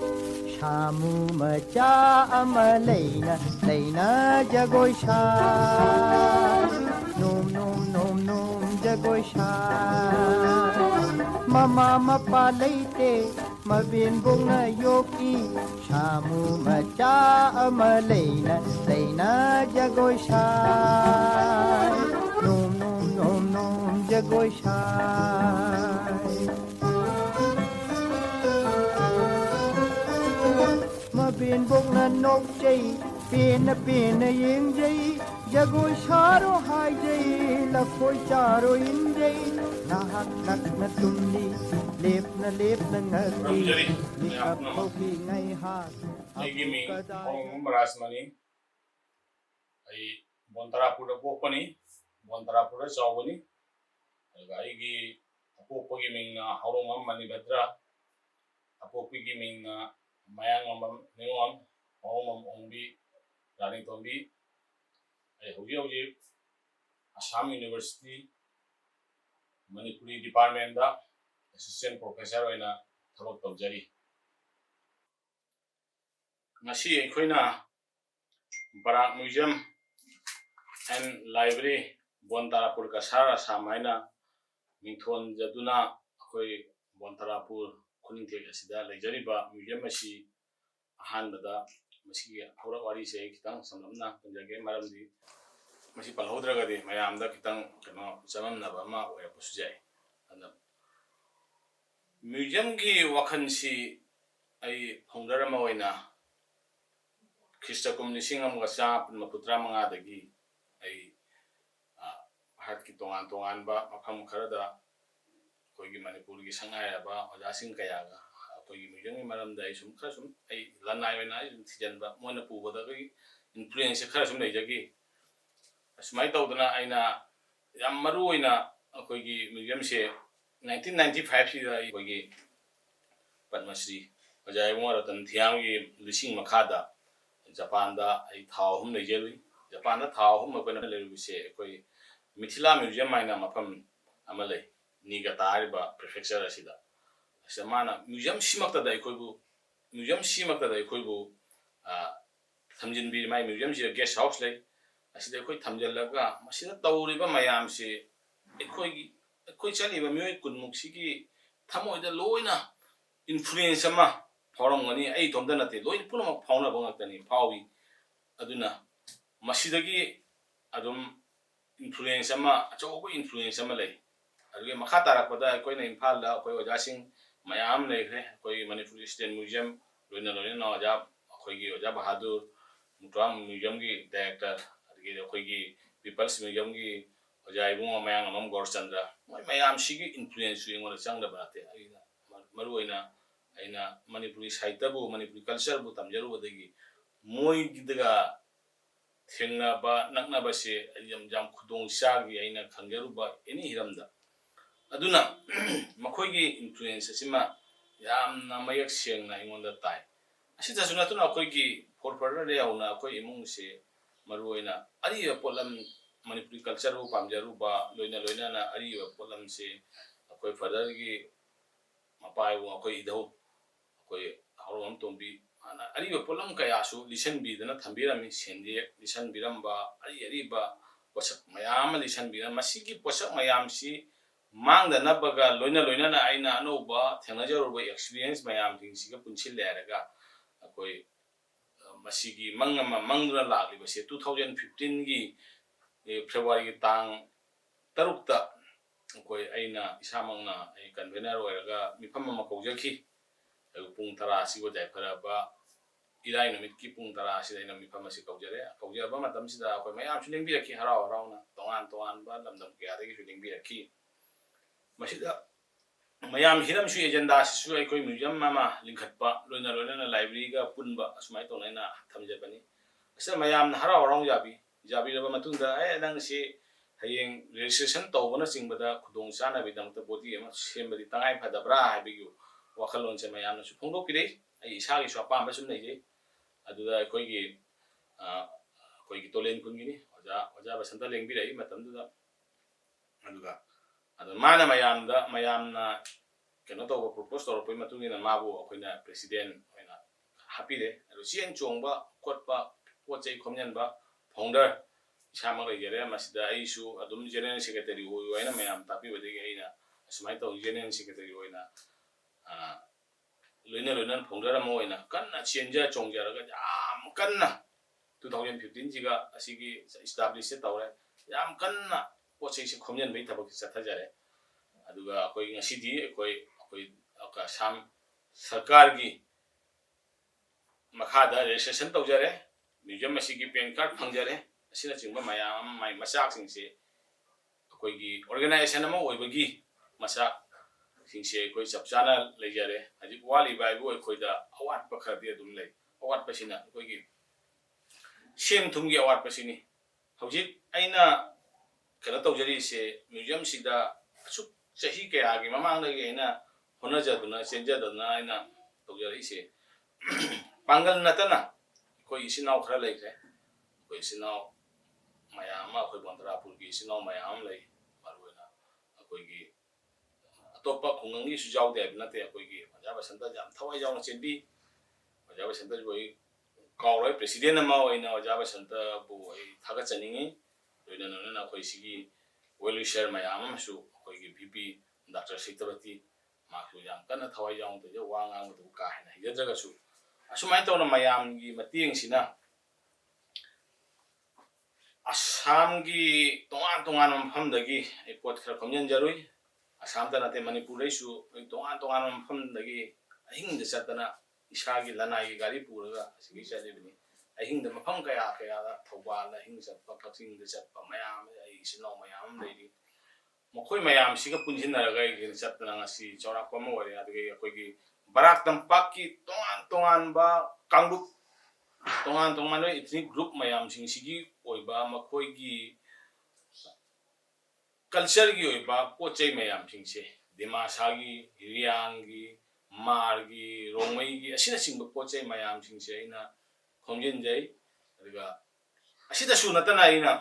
Shamu macha amaleina leina jagoi shai Nom nom nom nom jagoi shai Mama mapa leite mabin bunga yoki Shamu macha amaleina leina jagoi shai Nom nom nom nom jagoi shai Mabin bunga nok jay pina ying jay Jagoi sharo hai jay lakoi charo in jay Nahak nak na tumni lep na ngaki Nikap koki ngay hat Igi mi ong marasmani ai Bantarapur da popani Bantarapur da chawani igi apopagi ming na haromam mani badra apopagi ming na mayang amam neon haromam ongbi rani tombi ai hoji Assam University Manipuri Department da assistant professor oina thabak tawjari ngasi aikoina Barak Museum and Library Bantarapur Cachar Assam haina mingthon jaduna akoi Bantarapur khuningthek asida leijariba museum asi ahanbada masi haurak wari se kitang samlamna panjage maramdi masi palhodragadi mayamda kitang kano chamamnaba ma oirapusu jai ana museum gi wakhansi ai founder ama oina Krista Communishing amga sa maputra manga dagi ai Bharat ki tongan ba mafam kharada koigi Manipur gi sangai ba ojasing kaya ga koigi museum gi maramda ai sum khasum ai lanai wena thijan ba mona pu boda gi influence khasum nei jagi asmai tawdana aina yam maru oina koigi museum se 1995 si ai koigi Padmasri Ajay mo ratan thiam gi lising makhada Japan da ai thawhum nei jelui Japan da thawhum ma kana leru se koi Mithila Museum aina mafam amalai Niigata ba prefecture asida samana museum simakta da koibu museum simakta da koibu thamjin bi mai museum si guest house lei asida koi thamjalaga masida tawriba mayam se koi chali ba myoi kunmuk sigi thamoida loina influence ama phorongani ai thomda nate loin pulama phauna bangakani phawi aduna masidagi adum influence ama achobo influence ama lei aduge makha tarakpada koina imphal la koi ojasing mayam leikre koi Manipur State Museum loina oja koigi oja Bahadur Mutwang Museum gi director aduge koigi People's Museum gi oja ibung mayang amam Gorchandra mayam sigi influence ingona changda bate aina maruina aina Manipuri sahitya bu Manipuri culture bu tamjaru badagi moi gidaga thengna ba nakna ba se jam khudong sagi aina khangjaru ba any hiramda aduna makhoigi influence asima yamna mayak sengna ingonda tai asita suna tuna koigi forfather le yauna koi imung se maruina ari polam Manipuri culture bu pamjaru ba loina na ari polam se koi father gi mapai bu koi idau koi harom tombi ana ari polam kaya su listen bi dana thambira mi sendi listen biramba ari ba posak mayam listen biram masigi posak mayam si mangda nabaga loina na aina anoba thengnajaruba experience mayam thingsiga punchil leraga koi masigi mangduna lagliba se 2015 gi February gi tang tarukta koi aina isamangna ai convener oiraga mifam ma kaujaki pung tara si wajai paraba irai numit ki pung tara si daina mifam si kaujaba matam sida koi mayam chuning bi ki harau na tongan ba lamdam ki adagi chuning bi ki masida mayam hiram su agenda su ai koi museum mama lingkhatpa loina na library ga punba asmai to naina thamjabani asa mayam harau jabi raba matunda nang si hayeng registration tawbana singbada khudong chana bidang ta body ama sembadi tangai phadabra habigu wakhalon se mayam su phongdok pire ai isagi su apamba sum nei je aduda koigi tolen kungini oja basanta lengbi rai matamduda aduga adu mana mayamna keno to propose to poi matungina mabu akoina president oina ꯍꯥꯞꯄꯤꯔꯦ ꯑꯗꯨ ꯆꯦꯟ ꯆꯣꯡꯕ ꯈꯣꯠꯄ ꯄꯣꯠ ꯆꯩ ꯈꯣꯝꯖꯤꯟꯕ founder ꯏꯁꯥꯃꯛ ꯂꯩꯖꯔꯦ ꯃꯁꯤꯗ ꯑꯩꯁꯨ ꯑꯗꯨꯝ ꯖꯦꯅꯔꯦꯜ ꯁꯦꯀ꯭ꯔꯦꯇꯔꯤ ꯑꯣꯏꯅ ꯃꯌꯥꯝ ꯇꯥꯛꯄꯤꯕꯗꯒꯤ ꯑꯩꯅ ꯑꯁꯨꯃꯥꯏꯅ ꯇꯧ ꯖꯦꯅꯔꯦꯜ ꯁꯦꯀ꯭ꯔꯦꯇꯔꯤ ꯑꯣꯏꯅ ꯂꯣꯏꯅ ꯐꯥꯎꯟꯗꯔ ꯑꯃ ꯑꯣꯏꯅ ꯀꯟꯅ ꯆꯦꯟꯖ ꯆꯣꯡꯖꯔꯒ ꯌꯥꯝ ꯀꯟꯅ 2015 ꯑꯁꯤꯒꯤ ꯏꯁꯇꯥꯕ꯭ꯂꯤꯁ ꯇꯧꯔꯦ ꯌꯥꯝ ꯀꯟꯅ ꯄꯣꯠ ꯆꯩꯁꯦ ꯈꯣꯝꯖꯤꯟꯕꯒꯤ ꯊꯕꯛꯁꯦ ꯆꯠꯊꯖꯔꯦ ꯑꯗꯨꯒ ꯑꯩꯈꯣꯏ ꯉꯁꯤꯗꯤ ꯑꯩꯈꯣꯏ ꯑꯁꯥꯝ ꯁꯔꯀꯥꯔꯒꯤ ꯃꯈꯥꯗ ꯔꯦꯖꯤꯁꯇ꯭ꯔꯦꯁꯟ ꯇꯧꯖꯔꯦ ꯃ꯭ꯌꯨꯖꯤꯌꯝ ꯑꯁꯤꯒꯤ ꯄꯦꯟ ꯀꯥꯔꯗ ꯐꯪꯖꯔꯦ ꯑꯁꯤꯅꯆꯤꯡꯕ ꯃꯌꯥꯝ ꯑꯃ ꯃꯥꯏ ꯃꯆꯥꯛꯁꯤꯡꯁꯦ ꯑꯩꯈꯣꯏꯒꯤ ꯑꯣꯔꯒꯅꯥꯏꯖꯦꯁꯟ ꯑꯃ ꯑꯣꯏꯕꯒꯤ ꯃꯆꯥꯛꯁꯤꯡꯁꯦ ꯑꯩꯈꯣꯏ ꯆꯞ ꯆꯥꯅ ꯂꯩꯖꯔꯦ ꯍꯧꯖꯤꯛ ꯋꯥꯠꯂꯤꯕ ꯍꯥꯏꯕꯨ ꯑꯩꯈꯣꯏꯗ ꯑꯋꯥꯠꯄ ꯈꯔꯗꯤ ꯑꯗꯨꯝ ꯂꯩ ꯑꯋꯥꯠꯄꯁꯤꯅ ꯑꯩꯈꯣꯏꯒꯤ ꯁꯦꯟ ꯊꯨꯝꯒꯤ ꯑꯋꯥꯠꯄꯁꯤꯅꯤ ꯍꯧꯖꯤꯛ ꯑꯩꯅ ꯀꯩꯅꯣ ꯇꯧꯖꯔꯤꯁꯦ ꯃ꯭ꯌꯨꯖꯤꯌꯝꯁꯤꯗ ꯑꯁꯨꯛ ꯆꯍꯤ ꯀꯌꯥꯒꯤ ꯃꯃꯥꯡꯗꯒꯤ ꯑꯩꯅ ꯍꯣꯠꯅꯖꯗꯨꯅ ꯆꯦꯟꯖꯗꯨꯅ ꯑꯩꯅ ꯇꯧꯖꯔꯛꯏꯁꯦ ꯄꯥꯡꯒꯜ ꯅꯠꯇꯅ ꯑꯩꯈꯣꯏ ꯏꯆꯤꯟ ꯏꯅꯥꯎ ꯈꯔ ꯂꯩꯈ꯭ꯔꯦ ꯑꯩꯈꯣꯏ ꯏꯆꯤꯟ ꯏꯅꯥꯎ ꯃꯌꯥꯝ ꯑꯃ ꯑꯩꯈꯣই ꯕꯟꯇꯥꯔꯥꯄꯨꯔꯒꯤ ꯏꯆꯤꯟ ꯏꯅꯥꯎ ꯃꯌꯥꯝ ꯑꯃ ꯂꯩ ꯃꯔꯨꯑꯣꯏꯅ ꯑꯩꯈꯣꯏꯒꯤ ꯑꯇꯣꯞꯄ ꯈꯨꯡꯒꯪꯒꯤꯁꯨ ꯌꯥꯎꯗꯦ ꯍꯥꯏꯕ ꯅꯠꯇꯦ ꯑꯩꯈꯣꯏꯒꯤ ꯑꯣꯖꯥ ꯕꯁꯟꯇ ꯌꯥꯝ ꯊꯋꯥꯏ ꯌꯥꯎꯅ ꯆꯦꯟꯕꯤ ꯑꯣꯖꯥ ꯕꯁꯟꯇꯁꯨ ꯑꯩ ꯀꯥꯎꯔꯣꯏ ꯄ꯭ꯔꯦꯁꯤꯗꯦꯟ ꯑꯃ ꯑꯣꯏꯅ ꯑꯣꯖꯥ ꯕꯁꯟꯇꯕꯨ ꯑꯩ ꯊꯥꯒꯠꯆꯅꯤꯡꯉꯤ ꯂꯣꯏꯅꯅ ꯑꯩꯈꯣꯏ ꯁꯤꯒꯤ ꯋꯦꯜ ꯋꯤꯁꯔ ꯃꯌꯥꯝ ꯑꯃꯁꯨ ꯑꯩꯈꯣꯏꯒꯤ ꯚꯤ.ꯄꯤ. ꯗꯥꯛꯇꯔ ꯁꯤꯛꯇꯕꯇꯤ ꯃꯥꯁꯨ ꯌꯥꯝ ꯀꯟꯅ ꯊꯋꯥꯏ ꯌꯥꯎꯅ ꯇꯧꯖꯩ ꯋꯥ ꯉꯥꯡꯕꯗꯨ ꯀꯥ ꯍꯦꯟꯅ ꯍꯩꯖꯗ꯭ꯔꯒꯁꯨ ꯑꯁꯨꯃꯥꯏꯅ ꯇꯧꯅ ꯃꯌꯥꯝꯒꯤ ꯃꯇꯦꯡꯁꯤꯅ ꯑꯁꯥꯝꯒꯤ ꯇꯣꯉꯥꯟ ꯇꯣꯉꯥꯟꯕ ꯃꯐꯝꯗꯒꯤ ꯑꯩ ꯄꯣꯠ ꯈꯔ ꯈꯣꯝꯖꯤꯟꯖꯔꯨꯏ ꯑꯁꯥꯝꯇ ꯅꯠꯇꯦ ꯃꯅꯤꯄꯨꯔꯗꯩꯁꯨ ꯑꯩ ꯇꯣꯉꯥꯟ ꯇꯣꯉꯥꯟꯕ ꯃꯐꯝꯗꯒꯤ ꯑꯍꯤꯡꯗ ꯆꯠꯇꯅ ꯏꯁꯥꯒꯤ ꯂꯅꯥꯏꯒꯤ ꯒꯥꯔꯤ ꯄꯨꯔꯒ ꯑꯁꯤꯒꯤ ꯆꯠꯂꯤꯕꯅꯤ ꯑꯍꯤꯡꯗ ꯃꯐꯝ ꯀꯌꯥꯗ ꯊꯧꯕꯥꯜꯗ ꯑꯍꯤꯡ ꯆꯠꯄ ꯀꯛꯆꯤꯡꯗ ꯆꯠꯄ ꯃꯌꯥꯝ ꯑꯩ ꯏꯆꯤꯟ ꯏꯅꯥꯎ ꯃꯌꯥꯝ ꯑꯃ ꯂꯩꯔꯤ ꯃꯈꯣꯏ ꯃꯌꯥꯝꯁꯤꯒ ꯄꯨꯟꯁꯤꯟꯅꯔꯒ ꯑꯩꯒꯤ ꯆꯠꯇꯅ ꯉꯁꯤ ꯆꯥꯎꯔꯥꯛꯄ ꯑꯃ ꯑꯣꯏꯔꯦ ꯑꯗꯨꯒꯤ ꯑꯩꯈꯣꯏꯒꯤ ꯕꯔꯥꯛ ꯇꯝꯄꯥꯛꯀꯤ ꯇꯣꯉꯥꯟ ꯇꯣꯉꯥꯟꯕ ꯀꯥꯡꯂꯨꯞ ꯇꯣꯉꯥꯟ ꯇꯣꯉꯥꯟꯕ ꯏꯊꯅꯤꯛ ꯒ꯭ꯔꯨꯞ ꯃꯌꯥꯝꯁꯤꯡꯁꯤꯒꯤ ꯑꯣꯏꯕ ꯃꯈꯣꯏꯒꯤ ꯀꯜꯆꯔꯒꯤ ꯑꯣꯏꯕ ꯄꯣꯠ ꯆꯩ ꯃꯌꯥꯝꯁꯤꯡꯁꯦ ꯗꯤꯃꯥꯁꯥꯒꯤ ꯍꯤꯔꯤꯌꯥꯡꯒꯤ ꯃꯥꯔꯒꯤ ꯔꯣꯡꯃꯩꯒꯤ ꯑꯁꯤꯅꯆꯤꯡꯕ ꯄꯣꯠ ꯆꯩ ꯃꯌꯥꯝꯁꯤꯡꯁꯦ ꯑꯩꯅ ꯈꯣꯝꯖꯤꯟꯖꯩ ꯑꯗꯨꯒ ꯑꯁꯤꯗꯁꯨ ꯅꯠꯇꯅ ꯑꯩꯅ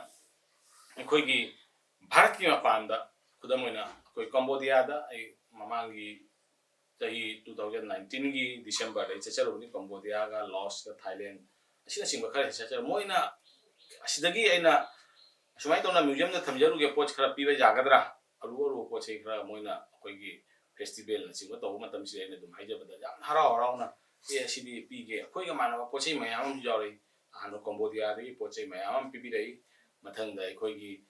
ꯑꯩꯈꯣꯏꯒꯤ ꯚꯥꯔꯠꯀꯤ ꯃꯄꯥꯟꯗ ꯈꯨꯗꯝ ꯑꯣꯏꯅ ꯑꯩꯈꯣꯏ ꯀꯝꯕꯣꯗꯤꯌꯥꯗ ꯑꯩ ꯃꯃꯥꯡꯒꯤ ꯆꯍꯤ 2019ꯒꯤ ꯗꯤꯁꯦꯝꯕꯔꯗ ꯆꯠꯆꯔꯨꯕꯅꯤ ꯀꯝꯕꯣꯗꯤꯌꯥꯒ ꯂꯥꯑꯣꯁꯀ ꯊꯥꯏꯂꯦꯟ ꯑꯁꯤꯅꯆꯤꯡꯕ ꯈꯔ ꯆꯠꯆꯔꯨ ꯃꯣꯏꯅ ꯑꯁꯤꯗꯒꯤ ꯑꯩꯅ ꯑꯁꯨꯃꯥꯏꯅ ꯇꯧꯅ ꯃ꯭ꯌꯨꯖꯤꯌꯝꯗ ꯊꯝꯖꯔꯨꯒꯦ ꯄꯣꯠ ꯈꯔ ꯄꯤꯕ ꯌꯥꯒꯗ꯭ꯔꯥ ꯑꯔꯨꯕ ꯄꯣꯠ ꯆꯩ ꯈꯔ ꯃꯣꯏꯅ ꯑꯩꯈꯣꯏꯒꯤ ꯐꯦꯁꯇꯤꯚꯦꯜꯅꯆꯤꯡꯕ ꯇꯧꯕ ꯃꯇꯝꯁꯤꯗ ꯑꯩꯅ ꯑꯗꯨꯝ ꯍꯥꯏꯖꯕꯗ ꯌꯥꯝ ꯍꯔꯥꯎꯅ ꯑꯁꯤꯗꯤ ꯄꯤꯒꯦ ꯑꯩꯈꯣꯏꯒ ꯃꯥꯟꯅꯕ ꯄꯣꯠ ꯆꯩ ꯃꯌꯥꯝ ꯑꯃꯁꯨ ꯌꯥꯎꯔꯛꯏ ꯑꯍꯥꯟꯕ ꯀꯝꯕꯣꯗꯤꯌꯥꯗꯒꯤ ꯄꯣꯠ ꯆꯩ ꯃꯌꯥꯝ ꯑꯃ ꯄꯤꯕꯤꯔꯛꯏ ꯃꯊꯪꯗ ꯑꯩꯈꯣꯏꯒꯤ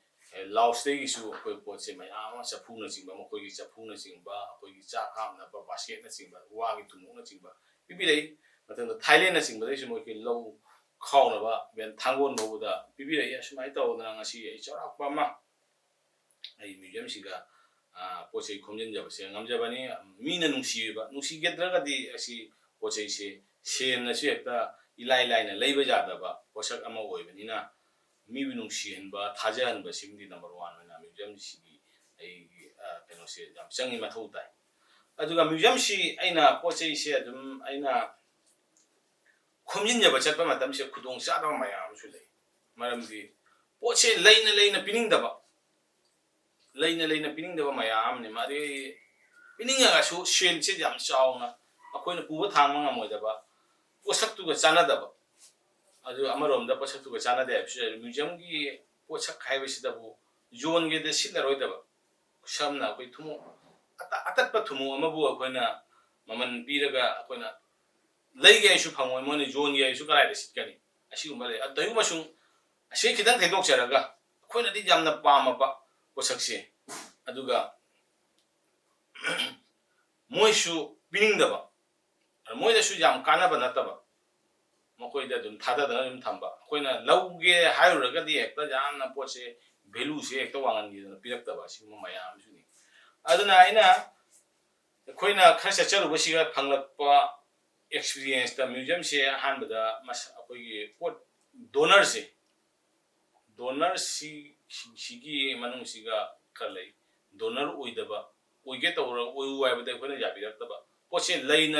ꯂꯥꯑꯣꯁꯇꯒꯤꯁꯨ ꯑꯩꯈꯣꯏ ꯄꯣꯠ ꯆꯩ ꯃꯌꯥꯝ ꯑꯃ ꯆꯐꯨꯅꯆꯤꯡꯕ ꯃꯈꯣꯏꯒꯤ ꯆꯐꯨꯅꯆꯤꯡꯕ ꯑꯩꯈꯣꯏꯒꯤ ꯆꯥꯛ ꯍꯥꯞꯅꯕ ꯕꯥꯁꯀꯦꯠꯅꯆꯤꯡꯕ ꯋꯥꯒꯤ ꯊꯨꯝꯃꯣꯛꯅꯆꯤꯡꯕ ꯄꯤꯕꯤꯔꯛꯏ ꯃꯊꯪꯗ ꯊꯥꯏꯂꯦꯟꯅꯆꯤꯡꯕꯗꯒꯤꯁꯨ ꯃꯣꯏꯒꯤ ꯂꯧ ꯈꯥꯎꯅꯕ ꯊꯥꯡꯒꯣꯜ ꯐꯥꯎꯕꯗ ꯄꯤꯕꯤꯔꯛꯏ ꯑꯁꯨꯃꯥꯏꯅ ꯇꯧꯗꯅ ꯉꯁꯤ ꯑꯩ ꯆꯥꯎꯔꯥꯛꯄ ꯑꯃ ꯑꯩ ꯃ꯭ꯌꯨꯖꯤꯌꯝꯁꯤꯒ ꯄꯣꯠ ꯆꯩ ꯈꯣꯝꯖꯤꯟꯖꯕꯁꯦ ꯉꯝꯖꯕꯅꯤ ꯃꯤꯅ ꯅꯨꯡꯁꯤꯒꯗ꯭ꯔꯒꯗꯤ ꯑꯁꯤ ꯄꯣꯠ ꯆꯩꯁꯦ ꯁꯦꯟꯅꯁꯨ ꯍꯦꯛꯇ ꯏꯂꯥꯏ ꯂꯥꯏꯅ ꯂꯩꯕ ꯌꯥꯗꯕ ꯄꯣꯠꯁꯛ ꯑꯃ ꯑꯣꯏꯕꯅꯤꯅ ꯃꯤꯕꯨ ꯅꯨꯡꯁꯤꯍꯟꯕ ꯊꯥꯖꯍꯟꯕ ꯁꯤꯃꯗꯤ ꯅꯝꯕꯔ 1 ꯑꯣꯏꯅ ꯃ꯭ꯌꯨꯖꯤꯌꯝꯁꯤꯒꯤ ꯑꯩꯒꯤ ꯀꯩꯅꯣꯁꯦ ꯌꯥꯝ ꯆꯪꯉꯤ ꯃꯊꯧ ꯇꯥꯏ ꯑꯗꯨꯒ ꯃ꯭ꯌꯨꯖꯤꯌꯝꯁꯤ ꯑꯩꯅ ꯄꯣꯠ ꯆꯩꯁꯦ ꯑꯗꯨꯝ ꯑꯩꯅ ꯈꯣꯝꯖꯤꯟꯖꯕ ꯆꯠꯄ ꯃꯇꯝꯁꯦ ꯈꯨꯗꯣꯡ ꯆꯥꯗꯕ ꯃꯌꯥꯝ ꯑꯃꯁꯨ ꯂꯩ ꯃꯔꯝꯗꯤ ꯄꯣꯠꯁꯦ ꯂꯩꯅ ꯄꯤꯅꯤꯡꯗꯕ ꯄꯤꯅꯤꯡꯗꯕ ꯃꯌꯥꯝ ꯑꯃꯅꯤ ꯃꯗꯨ ꯄꯤꯅꯤꯡꯉꯒꯁꯨ ꯁꯦꯜꯁꯦ ꯌꯥꯝ ꯆꯥꯎꯅ ꯑꯩꯈꯣꯏꯅ ꯄꯨꯕ ꯊꯥꯡꯕ ꯉꯝꯃꯣꯏꯗꯕ ꯄꯣꯠꯁꯛꯇꯨꯒ ꯆꯥꯟꯅꯗꯕ ꯑꯗꯨ ꯑꯃꯔꯣꯝꯗ ꯄꯣꯠꯁꯛꯇꯨꯒ ꯆꯥꯟꯅꯗꯦ ꯍꯥꯏꯕꯁꯨ ꯃ꯭ꯌꯨꯖꯤꯌꯝꯒꯤ ꯄꯣꯠꯁꯛ ꯍꯥꯏꯕꯁꯤꯗꯕꯨ ꯌꯣꯟꯒꯦꯗ ꯁꯤꯠꯂꯔꯣꯏꯗꯕ ꯁꯝꯅ ꯑꯩꯈꯣꯏ ꯊꯨꯝꯃꯣꯛ ꯑꯇꯠꯄ ꯊꯨꯝꯃꯣꯛ ꯑꯃꯕꯨ ꯑꯩꯈꯣꯏꯅ ꯃꯃꯜ ꯄꯤꯔꯒ ꯑꯩꯈꯣꯏꯅ ꯂꯩꯒꯦ ꯍꯥꯏꯁꯨ ꯐꯪꯉꯣꯏ ꯃꯣꯏꯅ ꯌꯣꯟꯒꯦ ꯍꯥꯏꯁꯨ ꯀꯗꯥꯏꯗ ꯁꯤꯠꯀꯅꯤ ꯑꯁꯤꯒꯨꯝꯕ ꯂꯩ ꯑꯗꯨꯒꯨꯝꯕꯁꯨꯡ ꯑꯁꯤ ꯈꯤꯇꯪ ꯊꯩꯗꯣꯛꯆꯔꯒ ꯑꯩꯈꯣꯏꯅꯗꯤ ꯌꯥꯝꯅ ꯄꯥꯝꯃꯕ ꯄꯣꯠꯁꯛꯁꯦ ꯑꯗꯨꯒ ꯃꯣꯏꯁꯨ ꯄꯤꯅꯤꯡꯗꯕ ꯃꯣꯏꯗꯁꯨ ꯌꯥꯝ ꯀꯥꯟꯅꯕ ꯅꯠꯇꯕ ꯃꯈꯣꯏꯗ ꯑꯗꯨꯝ ꯊꯥꯗꯗꯅ ꯑꯗꯨꯝ ꯊꯝꯕ ꯑꯩꯈꯣꯏꯅ ꯂꯧꯒꯦ ꯍꯥꯏꯔꯨꯔꯒꯗꯤ ꯍꯦꯛꯇ ꯌꯥꯝꯅ ꯄꯣꯠꯁꯦ ꯚꯦꯂꯨꯁꯦ ꯍꯦꯛꯇ ꯋꯥꯡꯍꯟꯈꯤꯗꯅ ꯄꯤꯔꯛꯇꯕ ꯑꯁꯤꯒꯨꯝꯕ ꯃꯌꯥꯝ ꯑꯃꯁꯨꯅꯤ ꯑꯗꯨꯅ ꯑꯩꯈꯣꯏꯅ ꯈꯔ ꯆꯠꯆꯔꯨꯕꯁꯤꯒ ꯐꯪꯂꯛꯄ ꯑꯦꯛꯁꯄꯤꯔꯤꯌꯦꯟꯁꯇ ꯃ꯭ꯌꯨꯖꯤꯌꯝꯁꯦ ꯑꯍꯥꯟꯕꯗ ꯑꯩꯈꯣꯏꯒꯤ ꯄꯣꯠ ꯗꯣꯅꯔꯁꯤꯒꯤ ꯃꯅꯨꯡꯁꯤꯒ ꯈꯔ ꯂꯩ ꯗꯣꯅꯔ ꯑꯣꯏꯗꯕ ꯑꯣꯏꯒꯦ ꯇꯧꯔ ꯑꯣꯏꯌꯨ ꯍꯥꯏꯕꯗ ꯑꯩꯈꯣꯏꯅ ꯌꯥꯕꯤꯔꯛꯇꯕ ꯄꯣꯠꯁꯦ ꯂꯩꯅ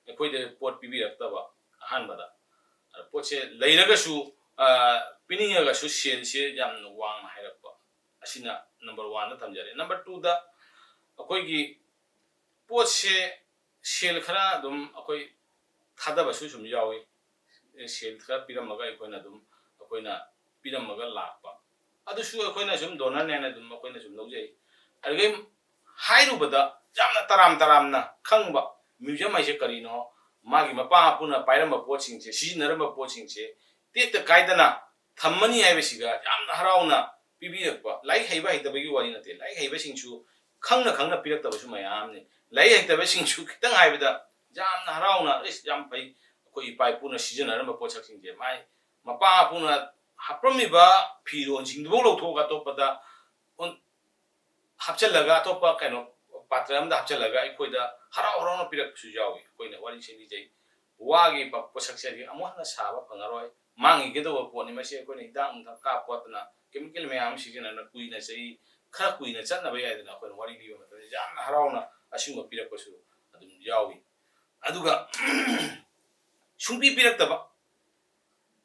ꯑꯩꯈꯣꯏꯗ ꯄꯣꯠ ꯄꯤꯕꯤꯔꯛꯇꯕ ꯑꯍꯥꯟꯕꯗ ꯄꯣꯠꯁꯦ ꯂꯩꯔꯒꯁꯨ ꯄꯤꯅꯤꯡꯉꯒꯁꯨ ꯁꯦꯜꯁꯦ ꯌꯥꯝꯅ ꯋꯥꯡꯅ ꯍꯥꯏꯔꯛꯄ ꯑꯁꯤꯅ ꯅꯝꯕꯔ 1ꯗ ꯊꯝꯖꯔꯦ ꯅꯝꯕꯔ 2ꯗ ꯑꯩꯈꯣꯏꯒꯤ ꯄꯣꯠꯁꯦ ꯁꯦꯜ ꯈꯔ ꯑꯗꯨꯝ ꯑꯩꯈꯣꯏ ꯊꯥꯗꯕꯁꯨ ꯁꯨꯝ ꯌꯥꯎꯏ ꯁꯦꯜ ꯈꯔ ꯄꯤꯔꯝꯃꯒ ꯑꯩꯈꯣꯏꯅ ꯄꯤꯔꯝꯃꯒ ꯂꯥꯛꯄ ꯑꯗꯨꯁꯨ ꯑꯩꯈꯣꯏꯅ ꯁꯨꯝ ꯗꯣꯅꯔꯅꯦꯅ ꯑꯗꯨꯝ ꯑꯩꯈꯣꯏꯅ ꯁꯨꯝ ꯂꯧꯖꯩ ꯑꯗꯨꯒ ꯍꯥꯏꯔꯨꯕꯗ ꯌꯥꯝꯅ ꯇꯔꯥꯝꯅ ꯈꯪꯕ ꯃ꯭ꯌꯨꯖꯤꯌꯝ ꯍꯥꯏꯁꯦ ꯀꯔꯤꯅꯣ ꯃꯥꯒꯤ ꯃꯄꯥ ꯃꯄꯨꯅ ꯄꯥꯏꯔꯝꯕ ꯄꯣꯠꯁꯤꯡꯁꯦ ꯁꯤꯖꯤꯟꯅꯔꯝꯕ ꯄꯣꯠꯁꯤꯡꯁꯦ ꯇꯦꯛꯇ ꯀꯥꯏꯗꯅ ꯊꯝꯃꯅꯤ ꯍꯥꯏꯕꯁꯤꯒ ꯌꯥꯝꯅ ꯍꯔꯥꯎꯅ ꯄꯤꯕꯤꯔꯛꯄ ꯂꯥꯏꯔꯤꯛ ꯍꯩꯕ ꯍꯩꯇꯕꯒꯤ ꯋꯥꯔꯤ ꯅꯠꯇꯦ ꯂꯥꯏꯔꯤꯛ ꯍꯩꯕꯁꯤꯡꯁꯨ ꯈꯪꯅ ꯄꯤꯔꯛꯇꯕꯁꯨ ꯃꯌꯥꯝꯅꯤ ꯂꯥꯏꯔꯤꯛ ꯍꯩꯇꯕꯁꯤꯡꯁꯨ ꯈꯤꯇꯪ ꯍꯥꯏꯕꯗ ꯌꯥꯝꯅ ꯍꯔꯥꯎꯅ ꯌꯥꯝ ꯐꯩ ꯑꯩꯈꯣꯏ ꯏꯄꯥ ꯏꯄꯨꯅ ꯁꯤꯖꯤꯟꯅꯔꯝꯕ ꯄꯣꯠꯁꯛꯁꯤꯡꯁꯦ ꯃꯥꯏ ꯃꯄꯥ ꯃꯄꯨꯅ ꯍꯥꯞꯄꯝꯃꯤꯕ ꯐꯤꯔꯣꯟꯁꯤꯡꯗꯨꯐꯥꯎ ꯂꯧꯊꯣꯛꯑꯒ ꯑꯇꯣꯞꯄꯗ ꯍꯥꯞꯆꯤꯜꯂꯒ ꯑꯇꯣꯞꯄ ꯀꯩꯅꯣ ꯄꯥꯇ꯭ꯔ ꯑꯃꯗ ꯍꯥꯞꯆꯤꯜꯂꯒ ꯑꯩꯈꯣꯏꯗ ꯍꯔꯥꯎꯅ ꯄꯤꯔꯛꯄꯁꯨ ꯌꯥꯎꯏ ꯑꯩꯈꯣꯏꯅ ꯋꯥꯔꯤ ꯂꯤꯖꯩ ꯋꯥꯒꯤ ꯄꯣꯠꯁꯛꯁꯦ ꯑꯃꯨꯛ ꯍꯟꯅ ꯁꯥꯕ ꯐꯪꯉꯔꯣꯏ ꯃꯥꯡꯈꯤꯒꯗꯧꯕ ꯄꯣꯠꯅꯤ ꯃꯁꯤ ꯑꯩꯈꯣꯏꯅ ꯍꯤꯗꯥꯛ ꯅꯨꯡꯊꯥꯛ ꯀꯥꯞꯄꯣꯠꯇꯅ ꯀꯦꯃꯤꯀꯦꯜ ꯃꯌꯥꯝ ꯁꯤꯖꯤꯟꯅꯅ ꯀꯨꯏꯅ ꯆꯍꯤ ꯈꯔ ꯀꯨꯏꯅ ꯆꯠꯅꯕ ꯌꯥꯏꯗꯅ ꯑꯩꯈꯣꯏꯅ ꯋꯥꯔꯤ ꯂꯤꯕ ꯃꯇꯝꯗ ꯌꯥꯝꯅ ꯍꯔꯥꯎꯅ ꯑꯁꯤꯒꯨꯝꯕ ꯄꯤꯔꯛꯄꯁꯨ ꯑꯗꯨꯝ ꯌꯥꯎꯏ ꯑꯗꯨꯒ ꯁꯨꯡꯄꯤ ꯄꯤꯔꯛꯇꯕ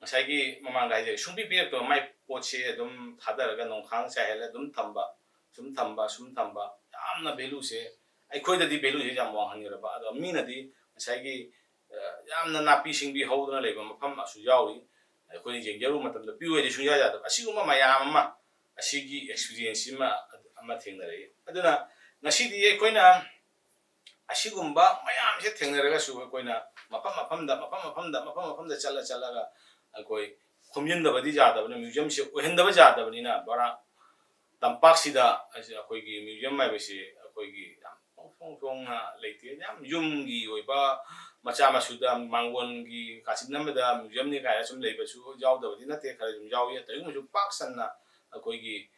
ꯉꯁꯥꯏꯒꯤ ꯃꯃꯥꯡꯗ ꯍꯥꯏꯖꯩ ꯁꯨꯡꯄꯤ ꯄꯤꯔꯛꯇꯕ ꯃꯥꯏ ꯄꯣꯠꯁꯦ ꯑꯗꯨꯝ ꯊꯥꯗꯔꯒ ꯅꯣꯡꯈꯥꯡ ꯆꯥꯏꯍꯜꯂ ꯑꯗꯨꯝ ꯊꯝꯕ ꯁꯨꯝ ꯊꯝꯕ ꯌꯥꯝꯅ ꯚꯦꯂꯨꯁꯦ ꯑꯩꯈꯣꯏꯗꯗꯤ ꯚꯦꯂꯨꯁꯦ ꯌꯥꯝ ꯋꯥꯡꯍꯟꯈ꯭ꯔꯕ ꯑꯗꯣ ꯃꯤꯅꯗꯤ ꯉꯁꯥꯏꯒꯤ ꯌꯥꯝꯅ ꯅꯥꯄꯤ ꯁꯤꯡꯕꯤ ꯍꯧꯗꯨꯅ ꯂꯩꯕ ꯃꯐꯝꯁꯨ ꯌꯥꯎꯔꯤ ꯑꯩꯈꯣꯏꯅ ꯌꯦꯡꯖꯔꯨꯕ ꯃꯇꯝꯗ ꯄꯤꯌꯨ ꯁꯨꯡꯌꯥ ꯌꯥꯗꯕ ꯑꯁꯤꯒꯨꯝꯕ ꯃꯌꯥꯝ ꯑꯃ ꯑꯁꯤꯒꯤ ꯑꯦꯛꯁꯄꯤꯔꯤꯌꯦꯟꯁ ꯑꯃ ꯊꯦꯡꯅꯔꯛꯏ ꯑꯗꯨꯅ ꯉꯁꯤꯗꯤ ꯑꯩꯈꯣꯏꯅ ꯑꯁꯤꯒꯨꯝꯕ ꯃꯌꯥꯝꯁꯦ ꯊꯦꯡꯅꯔꯒꯁꯨ ꯑꯩꯈꯣꯏꯅ ꯃꯐꯝꯗ ꯆꯠꯂꯒ ꯑꯩꯈꯣꯏ ꯈꯣꯝꯖꯤꯟꯗꯕꯗꯤ ꯌꯥꯗꯕꯅꯤ ꯃ꯭ꯌꯨꯖꯤꯌꯝꯁꯦ ꯑꯣꯏꯍꯟꯗꯕ ꯌꯥꯗꯕꯅꯤꯅ ꯕꯔꯥꯛ ꯇꯝꯄꯥꯛꯁꯤꯗ ꯑꯩꯈꯣꯏꯒꯤ ꯃ꯭ꯌꯨꯖꯤꯌꯝ ꯍꯥꯏꯕꯁꯤ ꯑꯩꯈꯣꯏꯒꯤ ꯌꯥꯝ ꯐꯣꯡꯅ ꯂꯩꯇꯦ ꯌꯥꯝ ꯌꯨꯝꯒꯤ ꯑꯣꯏꯕ ꯃꯆꯥ ꯃꯁꯨꯗ ꯃꯥꯡꯒꯣꯟꯒꯤ ꯀꯥꯆꯤꯟ ꯑꯃꯗ ꯃ꯭ꯌꯨꯖꯤꯌꯝꯅꯤ ꯀꯥꯏꯅ ꯁꯨꯝ ꯂꯩꯕꯁꯨ ꯌꯥꯎꯗꯕꯗꯤ ꯅꯠꯇꯦ ꯈꯔ ꯁꯨꯝ ꯌꯥꯎꯏ ꯀꯔꯤꯒꯨꯝꯕꯁꯨ ꯄꯥꯛ ꯁꯟꯅ ꯑꯩꯈꯣꯏꯒꯤ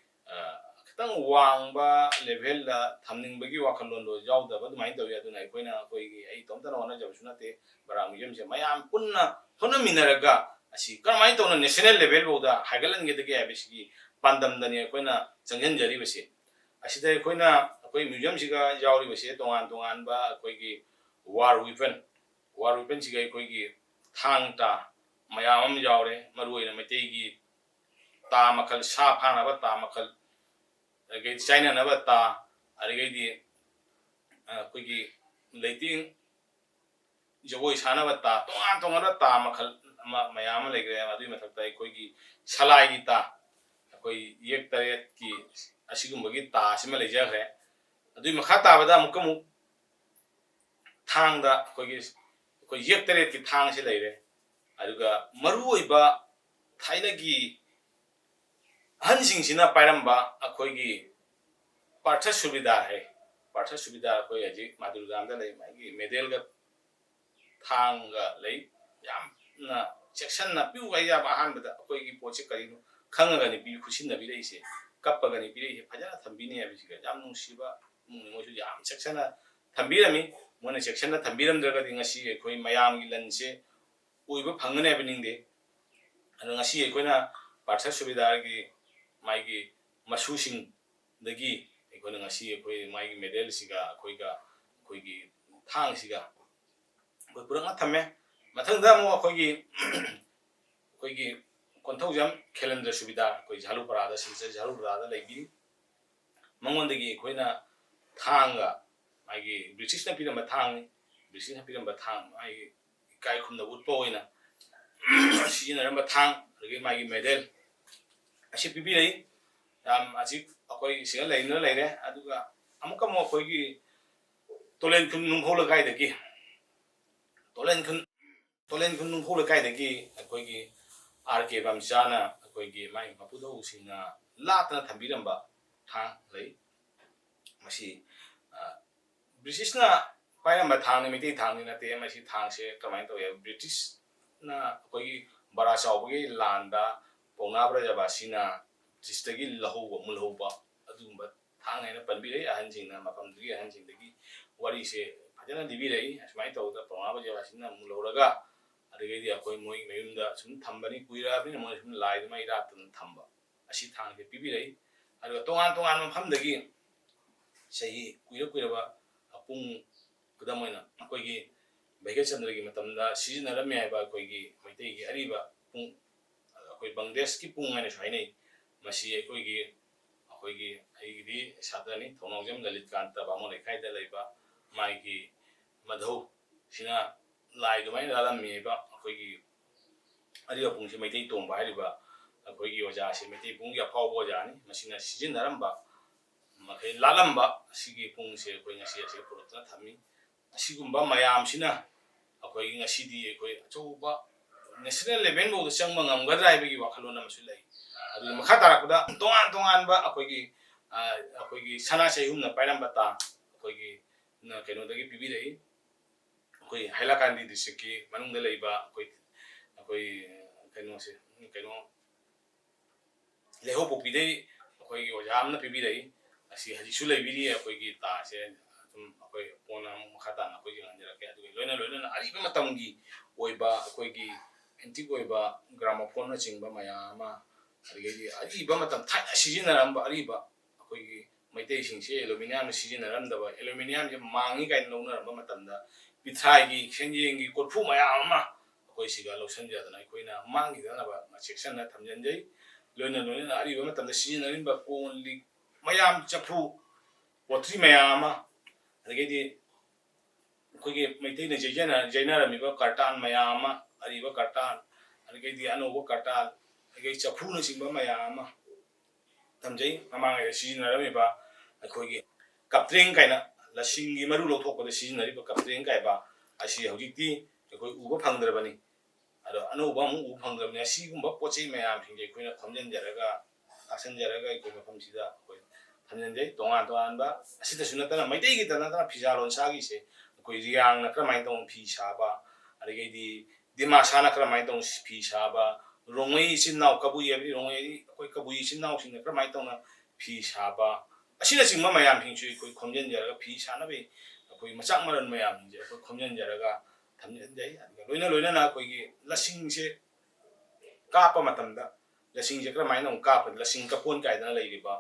ꯈꯤꯇꯪ ꯋꯥꯡꯕ ꯂꯦꯚꯦꯜꯗ ꯊꯝꯅꯤꯡꯕꯒꯤ ꯋꯥꯈꯜꯂꯣꯟꯗꯣ ꯌꯥꯎꯗꯕ ꯑꯗꯨꯃꯥꯏꯅ ꯇꯧꯏ ꯑꯗꯨꯅ ꯑꯩꯈꯣꯏꯒꯤ ꯑꯩ ꯏꯇꯣꯝꯇꯅ ꯍꯣꯠꯅꯖꯕꯁꯨ ꯅꯠꯇꯦ ꯕꯔꯥꯛ ꯃ꯭ꯌꯨꯖꯤꯌꯝꯁꯦ ꯃꯌꯥꯝ ꯄꯨꯟꯅ ꯍꯣꯠꯅꯃꯤꯟꯅꯔꯒ ꯑꯁꯤ ꯀꯔꯝꯍꯥꯏꯅ ꯇꯧꯅ ꯅꯦꯁꯅꯦꯜ ꯂꯦꯚꯦꯜꯐꯥꯎꯗ ꯍꯥꯏꯒꯠꯍꯟꯒꯗꯒꯦ ꯍꯥꯏꯕꯁꯤꯒꯤ ꯄꯥꯟꯗꯝꯗꯅꯤ ꯑꯩꯈꯣꯏꯅ ꯆꯪꯁꯤꯟꯖꯔꯤꯕꯁꯦ ꯑꯁꯤꯗ ꯑꯩꯈꯣꯏ ꯃ꯭ꯌꯨꯖꯤꯌꯝꯁꯤꯒ ꯌꯥꯎꯔꯤꯕꯁꯦ ꯑꯇꯣꯉꯥꯟꯕ ꯑꯩꯈꯣꯏꯒꯤ ꯋꯥꯔ ꯋꯤꯄꯟꯁꯤꯒ ꯑꯩꯈꯣꯏꯒꯤ ꯊꯥꯡ ꯇꯥ ꯃꯌꯥꯝ ꯑꯃ ꯌꯥꯎꯔꯦ ꯃꯔꯨꯑꯣꯏꯅ ꯃꯩꯇꯩꯒꯤ ꯇꯥ ꯃꯈꯜ ꯁꯥ ꯐꯥꯅꯕ ꯇꯥ ꯃꯈꯜ ꯑꯗꯒꯤ ꯆꯥꯏꯅꯅꯕ ꯇꯥ ꯑꯗꯒꯤꯗꯤ ꯑꯩꯈꯣꯏꯒꯤ ꯂꯩꯇꯦꯡ ꯖꯒꯣꯏ ꯁꯥꯅꯕ ꯇꯥ ꯇꯣꯉꯥꯟꯕ ꯇꯥ ꯃꯈꯜ ꯃꯌꯥꯝ ꯑꯃ ꯂꯩꯈ꯭ꯔꯦ ꯑꯗꯨꯒꯤ ꯃꯊꯛꯇ ꯑꯩꯈꯣꯏꯒꯤ ꯁꯂꯥꯏꯒꯤ ꯇꯥ ꯑꯩꯈꯣꯏ ꯌꯦꯛ ꯇꯔꯦꯠꯀꯤ ꯑꯁꯤꯒꯨꯝꯕꯒꯤ ꯇꯥ ꯑꯁꯤꯃ ꯂꯩꯖꯈ꯭ꯔꯦ ꯑꯗꯨꯒꯤ ꯃꯈꯥ ꯇꯥꯕꯗ ꯑꯃꯨꯛ ꯊꯥꯡꯗ ꯑꯩꯈꯣꯏ ꯌꯦꯛ ꯇꯔꯦꯠꯀꯤ ꯊꯥꯡꯁꯤ ꯂꯩꯔꯦ ꯑꯗꯨꯒ ꯃꯔꯨꯑꯣꯏꯕ ꯊꯥꯏꯅꯒꯤ ꯑꯍꯟꯁꯤꯡꯁꯤꯅ ꯄꯥꯏꯔꯝꯕ ꯑꯩꯈꯣꯏꯒꯤ ꯄꯥꯔꯊ ꯁꯨꯕꯤꯗꯥꯔ ꯑꯩꯈꯣꯏ ꯍꯧꯖꯤꯛ ꯃꯥꯗꯨꯔꯒꯥꯝꯗ ꯂꯩ ꯃꯥꯒꯤ ꯃꯦꯗꯦꯜꯒ ꯊꯥꯡꯒ ꯂꯩ ꯌꯥꯝꯅ ꯆꯦꯛꯁꯤꯟꯅ ꯄꯤꯌꯨ ꯍꯥꯏꯖꯕ ꯑꯍꯥꯟꯕꯗ ꯑꯩꯈꯣꯏꯒꯤ ꯄꯣꯠꯁꯦ ꯀꯔꯤꯅꯣ ꯈꯪꯉꯒꯅꯤ ꯈꯨꯠꯁꯤꯟꯅꯕꯤꯔꯛꯏꯁꯦ ꯀꯞꯄꯒꯅꯤ ꯄꯤꯔꯛꯏꯁꯦ ꯐꯖꯅ ꯊꯝꯕꯤꯅꯤ ꯍꯥꯏꯕꯁꯤꯒ ꯌꯥꯝ ꯅꯨꯡꯁꯤꯕ ꯃꯣꯏꯁꯨ ꯌꯥꯝ ꯆꯦꯛꯁꯤꯟꯅ ꯊꯝꯕꯤꯔꯝꯃꯤ ꯃꯣꯏꯅ ꯆꯦꯛꯁꯤꯟꯅ ꯊꯝꯕꯤꯔꯝꯗ꯭ꯔꯒꯗꯤ ꯉꯁꯤ ꯑꯩꯈꯣই ꯃꯌꯥꯝꯒꯤ ꯂꯟꯁꯦ ꯑꯣꯏꯕ ꯐꯪꯒꯅꯤ ꯍꯥꯏꯕ ꯅꯤꯡꯗꯦ ꯑꯗꯣ ꯉꯁꯤ ꯑꯩꯈꯣꯏꯅ ꯄꯥꯔꯊ ꯁꯨꯕꯤꯗꯥꯔꯒꯤ ꯃꯥꯒꯤ ꯃꯁꯨꯁꯤꯡꯗꯒꯤ ꯑꯩꯈꯣꯏꯅ ꯉꯁꯤ ꯑꯩꯈꯣꯏ ꯃꯥꯒꯤ ꯃꯦꯗꯦꯜꯁꯤꯒ ꯑꯩꯈꯣꯏꯒꯤ ꯊꯥꯡꯁꯤꯒ ꯑꯩꯈꯣꯏ ꯄꯨꯔꯛꯅ ꯊꯝꯃꯦ ꯃꯊꯪꯗ ꯑꯃꯨꯛ ꯑꯩꯈꯣꯏꯒꯤ ꯀꯣꯟꯊꯧꯖꯝ ꯈꯦꯂꯦꯟꯗ꯭ꯔ ꯁꯨꯕꯤꯗꯥꯔ ꯑꯩꯈꯣꯏ ꯁꯤꯜꯆꯔ ꯓꯥꯂꯨꯄꯔꯥꯗ ꯂꯩꯕꯤꯔꯤ ꯃꯉꯣꯟꯗꯒꯤ ꯑꯩꯈꯣꯏꯅ ꯊꯥꯡꯒ ꯃꯥꯒꯤ ꯕ꯭ꯔꯤꯇꯤꯁꯅ ꯄꯤꯔꯝꯕ ꯊꯥꯡ ꯃꯥꯒꯤ ꯏꯀꯥꯏ ꯈꯨꯝꯅꯕ ꯎꯠꯄ ꯑꯣꯏꯅ ꯁꯤꯖꯤꯟꯅꯔꯝꯕ ꯊꯥꯡ ꯑꯗꯒꯤ ꯃꯥꯒꯤ ꯃꯦꯗꯦꯜ ꯑꯁꯤ ꯄꯤꯕꯤꯔꯛꯏ ꯌꯥꯝ ꯍꯧꯖꯤꯛ ꯑꯩꯈꯣꯏ ꯁꯤꯗ ꯂꯩꯔꯦ ꯑꯗꯨꯒ ꯑꯃꯨꯛ ꯑꯩꯈꯣꯏꯒꯤ ꯇꯣꯂꯦꯟꯈꯨꯟ ꯅꯨꯡꯐꯧ ꯂꯩꯀꯥꯏꯗꯒꯤ ꯑꯩꯈꯣꯏꯒꯤ R.K. ꯕꯝꯆꯥꯅ ꯑꯩꯈꯣꯏꯒꯤ ꯃꯥꯒꯤ ꯃꯄꯨꯗꯧꯁꯤꯡꯅ ꯂꯥꯠꯇꯅ ꯊꯝꯕꯤꯔꯝꯕ ꯊꯥꯡ ꯂꯩ ꯃꯁꯤ ꯕ꯭ꯔꯤꯇꯤꯁꯅ ꯄꯥꯏꯔꯝꯕ ꯊꯥꯡꯅꯤ ꯃꯩꯇꯩ ꯊꯥꯡꯗꯤ ꯅꯠꯇꯦ ꯃꯁꯤ ꯊꯥꯡꯁꯦ ꯀꯃꯥꯏꯅ ꯇꯧꯏ ꯕ꯭ꯔꯤꯇꯤꯁꯅ ꯑꯩꯈꯣꯏꯒꯤ ꯕꯔꯥ ꯆꯥꯎꯕꯒꯤ ꯂꯥꯟꯗ ꯄꯧꯅꯥ ꯕ꯭ꯔꯖꯕꯥꯁꯤꯅ ꯕ꯭ꯔꯤꯇꯤꯁꯇꯒꯤ ꯃꯨꯜꯍꯧꯕ ꯑꯗꯨꯒꯨꯝꯕ ꯊꯥꯡ ꯍꯥꯏꯅ ꯄꯟꯕꯤꯔꯛꯏ ꯑꯍꯟꯁꯤꯡꯅ ꯃꯐꯝꯗꯨꯒꯤ ꯑꯍꯟꯁꯤꯡꯗꯒꯤ ꯋꯥꯔꯤꯁꯦ ꯐꯖꯅ ꯂꯤꯕꯤꯔꯛꯏ ꯑꯁꯨꯃꯥꯏꯅ ꯇꯧꯕꯗ ꯄꯧꯅꯥ ꯕ꯭ꯔꯖꯕꯥꯁꯤꯅ ꯃꯨꯜꯍꯧꯔꯒ ꯑꯗꯒꯤꯗꯤ ꯑꯩꯈꯣꯏ ꯃꯣꯏ ꯃꯌꯨꯝꯗ ꯁꯨꯝ ꯊꯝꯕꯅꯤ ꯀꯨꯏꯔꯛꯑꯕꯅꯤꯅ ꯃꯣꯏ ꯁꯨꯝ ꯂꯥꯏꯗ ꯃꯩ ꯔꯥꯠꯇꯅ ꯊꯝꯕ ꯑꯁꯤ ꯊꯥꯡꯁꯦ ꯄꯤꯕꯤꯔꯛꯏ ꯑꯗꯨꯒ ꯇꯣꯉꯥꯟꯕ ꯃꯐꯝꯗꯒꯤ ꯆꯍꯤ ꯀꯨꯏꯔꯕ ꯄꯨꯡ ꯈꯨꯗꯝ ꯑꯣꯏꯅ ꯑꯩꯈꯣꯏꯒꯤ ꯚꯩꯒꯆꯟꯗ꯭ꯔꯒꯤ ꯃꯇꯝꯗ ꯁꯤꯖꯤꯟꯅꯔꯝꯃꯦ ꯍꯥꯏꯕ ꯑꯩꯈꯣꯏꯒꯤ ꯃꯩꯇꯩꯒꯤ ꯑꯔꯤꯕ ꯄꯨꯡ ꯑꯩꯈꯣꯏ ꯕꯪꯗꯦꯁꯀꯤ ꯄꯨꯡ ꯍꯥꯏꯅꯁꯨ ꯍꯥꯏꯅꯩ ꯃꯁꯤ ꯑꯩꯒꯤꯗꯤ ꯁꯥꯇ꯭ꯔꯅꯤ ꯊꯧꯅꯥꯎꯖꯝ ꯂꯂꯤꯠꯀꯥꯟꯇ ꯕꯥꯃꯣꯟ ꯂꯩꯀꯥꯏꯗ ꯂꯩꯕ ꯃꯥꯒꯤ ꯃꯙꯧꯁꯤꯅ lai du mai la mi ba khoi gi ari ba pung se mai tei tong ba ri ba khoi gi oja se mai tei pung ya phau bo ja ni masina sijin naram ba makai la lam ba sigi pung se khoi ngasi se purut na thami sigumba mayam sina khoi ngasi di khoi chou ba national level bo chang ma ngam ga drai ba gi wakhalon na masu lai adu makha tarak da tongan ba khoi gi sana se hum na pairam ba ta khoi gi na keno da gi pibi rei khoi hailakandi district ki manung da lei ba khoi keno se keno leho popi dei khoi gi ojam na pibi rei asi haji su lei biri khoi gi ta se khoi pona makha ta na khoi gi ngan jara ke adu loina na ari ba matam gi oi ba khoi gi antique oi ba gramophone na ching ba maya ma ari ba matam thai season ram ba ari ba khoi gi maitei sing se aluminium season ram da ba aluminium je mangi kai no na ba matam da pithai gi khenjing gi korphu maya ma khoi siga losan ja da khoi na mangi da na ba section na thamjan jai loina na ari ba matam da season ram ba only mayam chapu potri mayam ma ari khoi gi maitei na jaina rami ba kartan mayam ma ari ba kartan ari ano ba kartan ari chapu na sing ba mayam ma thamjai amang ai season rami ba khoi gi kaptring kai na lasing gi maru lo thok ko season ri ba kaptring kai ba asi hojik ti khoi u ba phang dra bani ado ano ba mu u phang dra ne si gum ba pochi mayam sing je khoi na khamjen jaraga asan jaraga khoi ma pham sida khoi thamjen jai tongan ba asida sunata na maitei gi ta na pizza lon sa gi se khoi riang na kramai tong phi sa ba ari di dima sa na kramai tong phi sa ba rongei sin nau kabu ye rongei khoi kabu sin nau sing na kramai tong na phi sa ba asina sing ma mayam sing chui khoi khomjen jaraga phi sa na be khoi machak maran mayam je khoi khomjen jaraga thamjen jai loina na khoi gi lasing se ka pa matam da lasing je kramai nong ka pa lasing ka pon kai da lai ri ba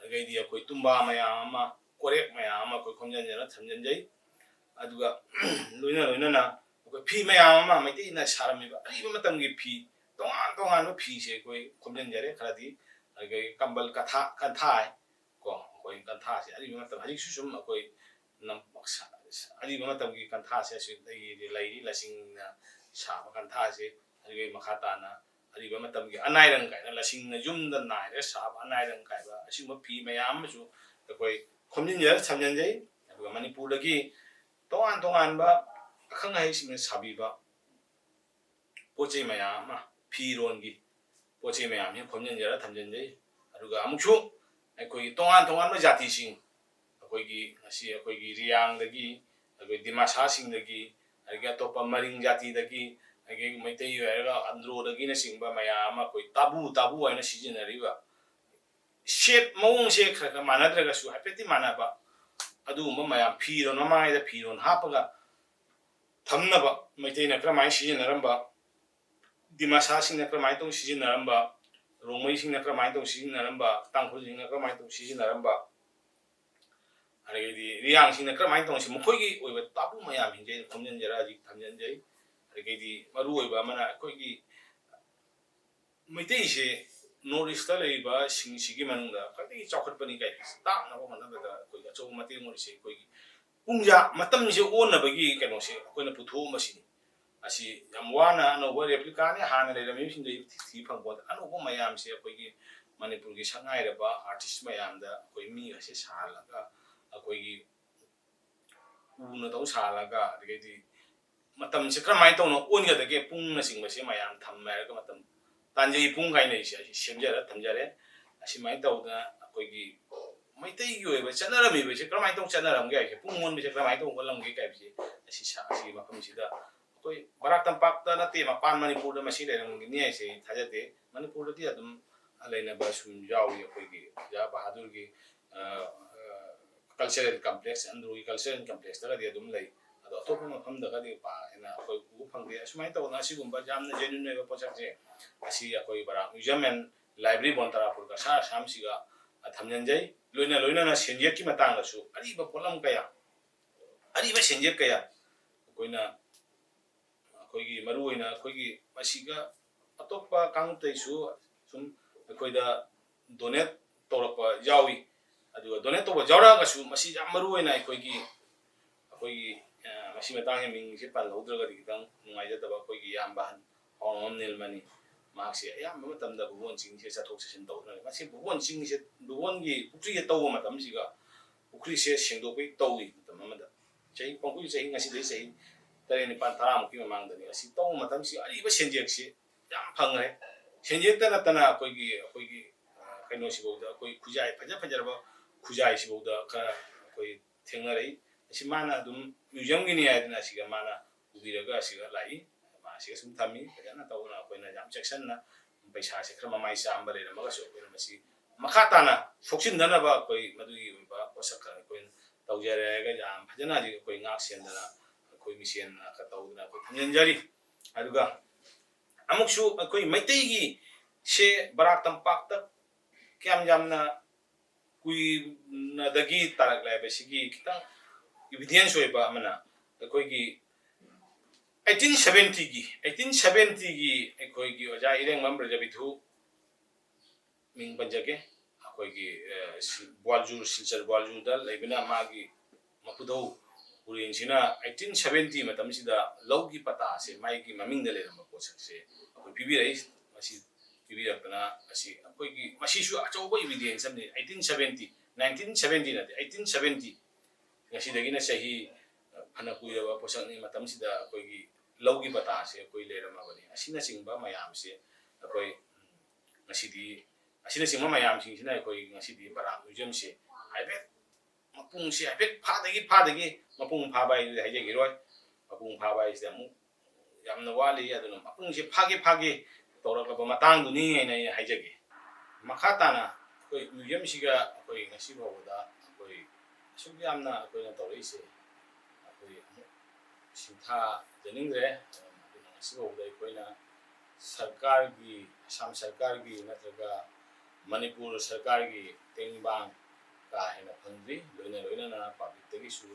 di khoi tumba mayam ma korek mayam ma khoi khomjen jara thamjen jai aduga loina na khoi phi mayam ma mai ti na sarami ba ari ba matam gi phi tongan no phi se khoi khomjen jare khara di kambal katha kan thai ko khoi kan tha se ari ba matam hari su sum khoi nam ari ba matam gi kan tha se su lai lasing na sa kan tha se ari makha ta na ari ba matam gi anai rang kai na lasing na yum da nai re sa ba anai rang kai ba asi ma phi mayam su khoi khomjen jare thamjen jai aduga manipur da gi tongan ba akhang hai sing sabi ba poche mayam ma phi ron gi poche mayam he khomjen jara thamjen jai aduga amuksu khoi tongan ba jati sing khoi gi asi khoi gi riang da gi khoi dimasa sing da gi aga topa maring jati da gi age maitei era andro da gi na sing ba mayam ma khoi tabu ai na season ba shape mawong se khra manadra ga su hapeti manaba adu mayam phi ron mai da phi ron hapaga thamna ba maitei na kramai season ba dimasa sing na kramai tong season ba rongmei sing na kramai tong season ba tangkhul sing na kramai tong season ba ari di riang sing na kramai tong si mkhoi gi oi ba tabu mayam hin je khomjen jara ji thamjen jai ari di maru oi ba mana khoi gi maitei se norista lei ba sing sigi manung da khati chokhat pani kai ta na ba mana da khoi ga chou mate ngori se khoi gi pungja matam se on na ba gi keno se khoi na putho ma si asi yamwana no ba replica ne hana le mi sing dei thi phang bo anu bo mayam se khoi gi manipur gi sangai ra ba artist mayam da khoi mi ga se sala ga khoi gi una do sala ga di matam se kramai to no on ga da ge pung na sing ba se mayam tham ma ga matam tanjei pung kai nei se semjara thamjare asi mai to da khoi gi mai tei gi oi ba chanara mi ba se kramai to chanaram ga se pung mon bi se kramai to golam gi kai bi asi sa asi ma pham si da khoi barak tampak ta na te ma pan manipur da ma si le rang ni ai se thajate manipur da ti adum alaina ba sum jaw ye khoi gi ja bahadur gi cultural complex andro gi cultural complex ta ga di adum lai ado to ma pham da ga di pa na khoi u phang de asmai to na si gum ba jam na genuine ba pochak je asi khoi Barak Museum Library Bantarapur ka sa sam si ga thamjan jai loina na senjet ki matang la su ari ba polam kaya ari ba senjet kaya koina khoi gi maru oina khoi gi masiga atopa kang tai su sum khoi da donate torapa jawi adu donate to jawra ga su masi jam maru oina khoi gi ꯃꯁꯤ ꯃꯇꯥꯡꯁꯤ ꯃꯤꯡꯁꯤ ꯄꯜꯍꯧꯗ꯭ꯔꯒꯗꯤ ꯈꯤꯇꯪ ꯅꯨꯡꯉꯥꯏꯖꯗꯕ ꯑꯩꯈꯣꯏꯒꯤ ꯏꯌꯥꯝꯕ ꯍꯥꯎꯔꯝ ꯅꯤꯜꯃꯅꯤ ꯃꯍꯥꯛꯁꯦ ꯑꯌꯥꯝꯕ ꯃꯇꯝꯗ ꯚꯨꯕꯣꯟ ꯆꯤꯡꯁꯦ ꯆꯠꯊꯣꯛ ꯆꯠꯁꯤꯟ ꯇꯧꯗꯨꯅ ꯃꯁꯤ ꯚꯨꯕꯣꯟ ꯆꯤꯡꯁꯦ ꯚꯨꯕꯣꯟꯒꯤ ꯄꯨꯈ꯭ꯔꯤꯁꯦ ꯇꯧꯕ ꯃꯇꯝꯁꯤꯒ ꯄꯨꯈ꯭ꯔꯤꯁꯦ ꯁꯦꯡꯗꯣꯛꯄꯒꯤ ꯇꯧꯏ ꯃꯇꯝ ꯑꯃꯗ ꯄꯪꯀꯨꯏ ꯆꯍꯤ ꯉꯁꯤꯗꯒꯤ ꯆꯍꯤ 7-9-10ꯃꯨꯛꯀꯤ ꯃꯃꯥꯡꯗꯅꯤ ꯑꯁꯤ ꯇꯧꯕ ꯃꯇꯝꯁꯤ ꯑꯔꯤꯕ ꯁꯦꯟꯖꯦꯛꯁꯤ ꯌꯥꯝ ꯐꯪꯈ꯭ರೆ ꯁꯦꯟꯖꯦꯛꯇ ꯅꯠꯇꯅ ꯑꯩꯈꯣꯏꯒꯤ ꯀꯩꯅꯣꯁꯤꯐꯥꯎꯗ ꯑꯩꯈꯣꯏ ꯈꯨꯖꯥꯏ ꯐꯖꯔꯕ ꯈꯨꯖꯥꯏꯁꯤꯐꯥꯎꯗ ꯈꯔ ꯑꯩꯈꯣꯏ ꯊꯦꯡꯅꯔꯛꯏ ꯑꯁꯤ ꯃꯥꯅ ꯑꯗꯨꯝ म्यूजियमꯒꯤꯅꯤ ꯍꯥꯏꯗꯅ ꯑꯁꯤꯒ ꯃꯥꯅ ꯄꯨꯕꯤꯔꯒ ꯑꯁꯤꯒ ꯂꯥꯛꯏ ꯃꯥꯁꯤꯒ ꯁꯨꯝ ꯊꯝꯃꯤ ꯐꯖꯅ ꯇꯧꯗꯅ ꯑꯩꯈꯣꯏꯅ ꯌꯥꯝ ꯆꯦꯛꯁꯤꯟꯅ ꯄꯩꯁꯥꯁꯦ ꯈꯔ ꯃꯃꯥꯏ ꯆꯥꯝꯕ ꯂꯩꯔꯝꯃꯒꯁꯨ ꯑꯩꯈꯣꯏꯅ ꯃꯁꯤ ꯃꯈꯥ ꯇꯥꯅ ꯁꯣꯛꯆꯤꯟꯗꯅꯕ ꯑꯩꯈꯣꯏ ꯃꯗꯨꯒꯤ ꯑꯣꯏꯕ ꯄꯣꯠꯁꯛ ꯈꯔ ꯑꯩꯈꯣꯏꯅ ꯇꯧꯖꯔꯒ ꯌꯥꯝ ꯐꯖꯅ ꯍꯧꯖꯤꯛ ꯑꯩꯈꯣꯏ ꯉꯥꯛ ꯁꯦꯟꯗꯅ ꯑꯩꯈꯣꯏ ꯃꯤꯁꯦꯟꯅ ꯈꯔ ꯇꯧꯗꯅ ꯑꯩꯈꯣꯏ ꯊꯝꯖꯤꯟꯖꯔꯤ ꯑꯗꯨꯒ ꯑꯃꯨꯛꯁꯨ ꯑꯩꯈꯣꯏ ꯃꯩꯇꯩꯒꯤ ꯁꯦ ꯕꯔꯥꯛ ꯇꯝꯄꯥꯛꯇ ꯀꯌꯥꯝ ꯌꯥꯝꯅ ꯀꯨꯏꯅꯗꯒꯤ ꯇꯥꯔꯛꯂꯦ ꯍꯥꯏꯕꯁꯤꯒꯤ ꯈꯤꯇꯪ इविडेंस होइबा अमना अखोइगी 1870 की अखोइगी ओजा इरेंगमम ब्रजबिथु मिंग पंजगे अखोइगी ग्वालजूर सिलचर ग्वालजूरदा लेबिना मागी मपुदौ उरेंसिना 1870 मतमसिदा लौगी पता से माइगी ममिंगदा लेरम पोसकसे अखोइ पिबिरई मसि पिबिरकना असि अखोइगी मसिसु अचौबा evidence अमनि 1870 1970 नते 1870 ngasidagiना sahi phana kuiraba posakni matamsida akoigi lawgi bata se akoi leramabani asina singba mayam se akoi asina singba mayam singsina akoi ngasidi Barak Museum se haibet mapung se haibet phadagi mapung phabai haijegi roi mapung phabai se amu yamna wali aduna mapung se phage toraklaba matang duni aina haijegi makhatana akoi museum siga akoi ngasi bawda akoi सुबह आमना कोई ना तौरी से कोई सिंथा जनिंग्रे सिबोदे कोई ना सरकार की असम सरकार की नत्रगा मणिपुर सरकार की तेंगबांग का है ना फंद्री लोइना ना पब्लिक तगी सु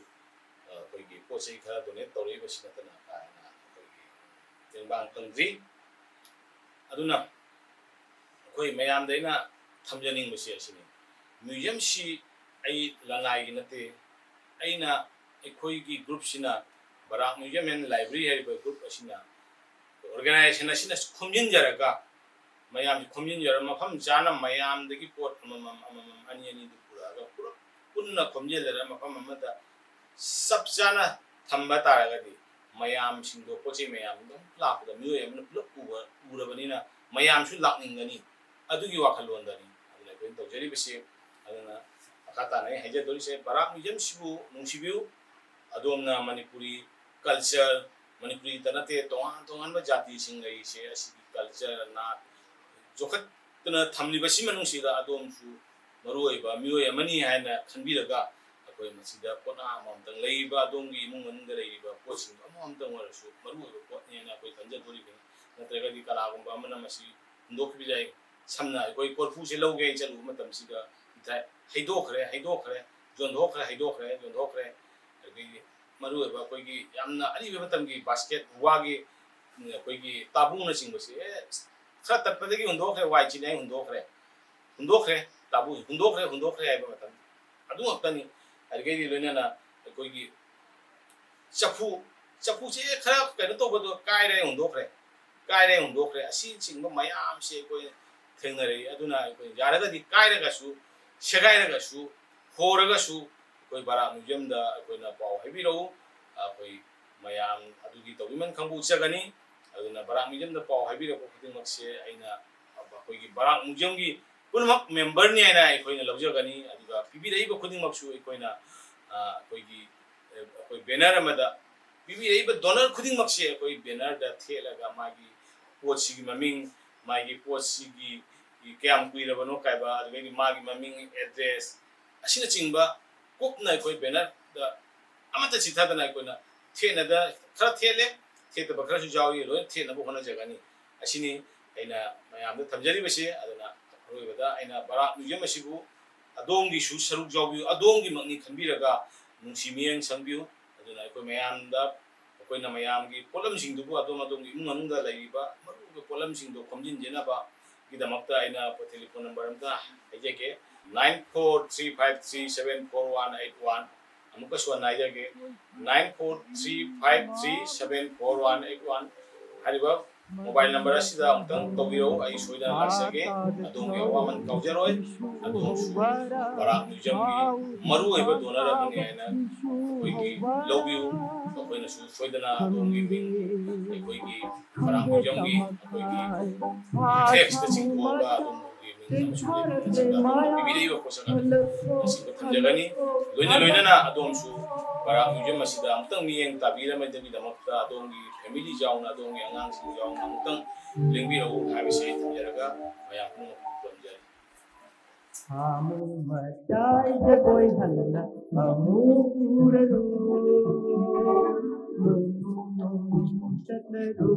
कोई की पोसे खरा डोनेट तौरी बस नतना का है ना कोई की तेंगबांग फंद्री अदुना कोई मयाम देना थमजनिंग बसे असिनी म्यूजियम सी आई लंगाई की नते अइना अखोई की ग्रुप सिना बराक म्यूजियम एंड लाइब्रेरी है ग्रुप असिना ऑर्गेनाइजेशन असिना खुमजिन जरगा मयाम खुमजिन जर मफम जाना मयाम दगी पोट अनि पुरागा पुरा पुन्ना खुमजिन मफम अमदा सब जाना थंबा तारगदी मयाम सिंदो पोचे मयाम दो लापदा मियो यमन पुलप उरबनिना मयाम सु लाकनिंगनी अदुगी वाखलोंदनी अदुना कोइन तौजरी बसे अदुना kata nai haja doli se Barak Museum sibu nungsibiu adomna Manipuri culture Manipuri tanate tongan ba jati sing lai se asi culture na jokat tana thamli basi manungsida adom su maroi ba mioi amani haina khanbiraga akoi masida pona amamtang leiba adomgi imung manungda leiba potsing amamtang warasu maroi ba potne na akoi tanja doli be natraga di kala gumba amana masi ndokbi jai samna akoi korfu se loge chalu matam siga heidokhre jondokhre agi maru ba koi gi yamna ari be matamgi basket wagi koi gi tabung na singbasi kha tappadagi hondokhre wai chinai hondokhre tabu hondokhre ai ba matam adu ngakani argei loina na koi gi chapu se khara kaino to bodo kaire hondokhre asi chingba mayam se koi thengnare aduna koi yaraga di kaire ga su सेगाइरगसु होरगसु कोई Barak Museum दा कोई ना पाव हेबिरो कोई मयाम अदुगी तौबिमन खंबु चगनी अदुना Barak Museum दा पाव हेबिरो खुदिमक से आइना कोई की Barak Museum की पुनमक मेंबर नि आइना कोइना लौजगनी अदुगा पिबिरैबो खुदिमक सु कोइना कोई की कोई बैनर अमदा पिबिरैबो डोनर खुदिमक से कोई बैनर दा थेलगा मागी पोची की ममिंग मागी पोची की kayam kuirabano kaiba adugani magi maming address asina chingba kopna koi banner da amata chithadana koina thena da khara thele theta bakra su jawi lo thena bo hona jagani asini aina mayam da thamjari base aduna roibada aina Barak Museum asibu adongi su saruk jawi adongi magni khanbiraga nungsimieng sangbiu aduna koi mayam da koina mayam gi polam singdu bu adongi imunga laiba maru polam singdo khomjin jena ba किदमक्ता आइना telephone number अमता हाइजेके 9435374181 amuka suanai jage 9435374181 hariba mobile number asida amtang tawiro ai soidana laksage adongi awaman kaujaroi adonsu Barak Museum gi maru oiba donor amani aina akoigi lobbiu akoina su soidana adongi ming akoigi Barak Museum gi akoigi text da chingthoga adongi ming amsu ibideiba posak asing thamjagani loina na adonsu Barak Museum asida amtang miyeng tabira madagi damakta adongi family jauna adongi angang sing jauna amtang lingbirau habisi thamjaraga mayam pung thamjari Hamu macai jagoi halna hamu puraru chatnaru